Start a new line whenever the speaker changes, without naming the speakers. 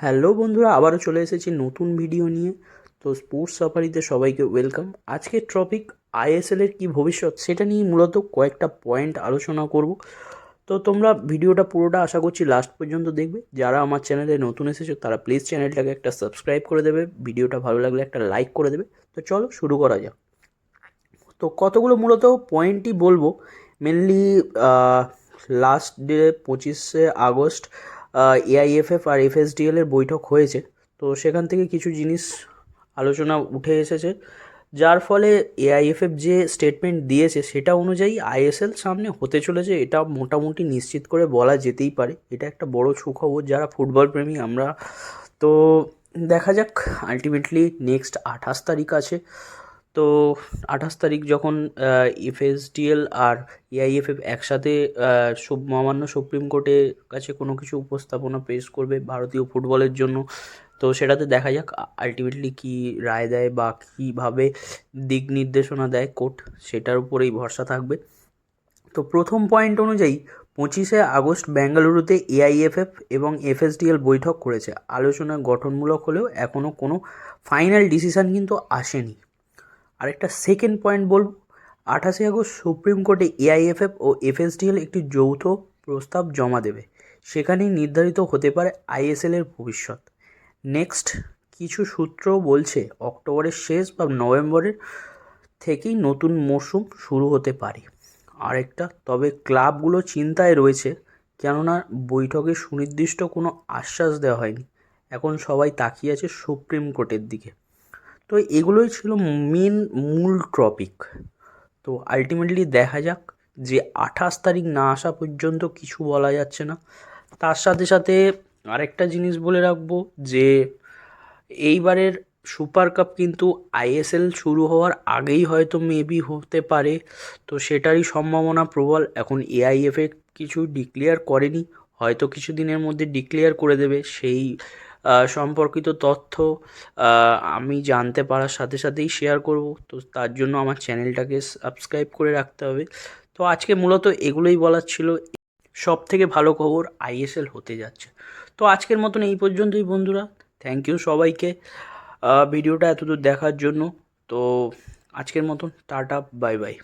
Hello বন্ধুরা, আবারও চলে এসেছি নতুন ভিডিও নিয়ে। তো স্পোর্টস সাফারিতে সবাইকে ওয়েলকাম। আজকের টপিক আইএসএলের কি ভবিষ্যৎ, সেটা নিয়ে মূলত কয়েকটা পয়েন্ট আলোচনা করব। তো তোমরা ভিডিওটা পুরোটা আশা করছি লাস্ট পর্যন্ত দেখবে। যারা আমার চ্যানেলে নতুন এসেছো তারা প্লিজ চ্যানেলটাকে একটা সাবস্ক্রাইব করে দেবে, ভিডিওটা ভালো লাগলে একটা লাইক করে দেবে। তো চলো শুরু করা যাক। তো কতগুলো মূলত পয়েন্টই বলবো মেনলি। লাস্ট ডে 25শে আগস্ট এআইএফএফ আর এফএসডিএল এর বৈঠক হয়েছে। তো সেখান থেকে কিছু জিনিস আলোচনা উঠে এসেছে, যার ফলে এআইএফএফ যে স্টেটমেন্ট দিয়েছে সেটা অনুযায়ী আইএসএল সামনে হতে চলেছে, এটা মোটামুটি নিশ্চিত করে বলা যেতেই পারে। এটা একটা বড় সুখবর যারা ফুটবল প্রেমী আমরা। তো দেখা যাক, আলটিমেটলি নেক্সট 28 তারিখ আছে। তো 28 তারিখ যখন এফএসডিএল আর এআইএফএফ একসাথে মহামান্য সুপ্রিম কোর্টের কাছে কোনো কিছু উপস্থাপনা পেশ করবে ভারতীয় ফুটবলের জন্য, তো সেটাতে দেখা যাক আলটিমেটলি কী রায় দেয় বা কীভাবে দিক নির্দেশনা দেয় কোর্ট, সেটার উপরেই ভরসা থাকবে। তো প্রথম পয়েন্ট অনুযায়ী 25শে আগস্ট বেঙ্গালুরুতে এআইএফএফ এবং এফএসডিএল বৈঠক করেছে। আলোচনা গঠনমূলক হলেও এখনও কোনো ফাইনাল ডিসিশান কিন্তু আসেনি। আরেকটা সেকেন্ড পয়েন্ট বলব, 28শে আগস্ট সুপ্রিম কোর্টে এআইএফএফ ও এফএসডিএল একটি যৌথ প্রস্তাব জমা দেবে। সেখানেই নির্ধারিত হতে পারে আইএসএলের ভবিষ্যৎ। নেক্সট কিছু সূত্র বলছে অক্টোবরের শেষ বা নভেম্বরের থেকেই নতুন মরশুম শুরু হতে পারে। আরেকটা, তবে ক্লাবগুলো চিন্তায় রয়েছে, কেননা বৈঠকে সুনির্দিষ্ট কোনো আশ্বাস দেওয়া হয়নি। এখন সবাই তাকিয়ে আছে সুপ্রিম কোর্টের দিকে। তো এগুলোই ছিল মূল টপিক। তো আলটিমেটলি দেখা যাক, যে 28 তারিখ না আসা পর্যন্ত কিছু বলা যাচ্ছে না। তার সাথে সাথে আরেকটা জিনিস বলে রাখবো, যে এইবারের সুপার কাপ কিন্তু আইএসএল শুরু হওয়ার আগেই হয়তো মেবি হতে পারে। তো সেটারই সম্ভাবনা প্রবল। এখন এআইএফএ কিছু ডিক্লেয়ার করেনি, হয়তো কিছু দিনের মধ্যে ডিক্লেয়ার করে দেবে। সেই সম্পর্কিত তথ্য আমি জানতে পারার সাথে সাথেই শেয়ার করব। তো তার জন্য আমার চ্যানেলটাকে সাবস্ক্রাইব করে রাখতে হবে। তো আজকে মূলত এগুলোই বলার ছিল। সব থেকে ভালো খবর, আইএসএল হতে যাচ্ছে। তো আজকের মতন এই পর্যন্তই বন্ধুরা। থ্যাংক ইউ সবাইকে ভিডিওটা এতদূর দেখার জন্য। তো আজকের মতন টাটা, বাই বাই।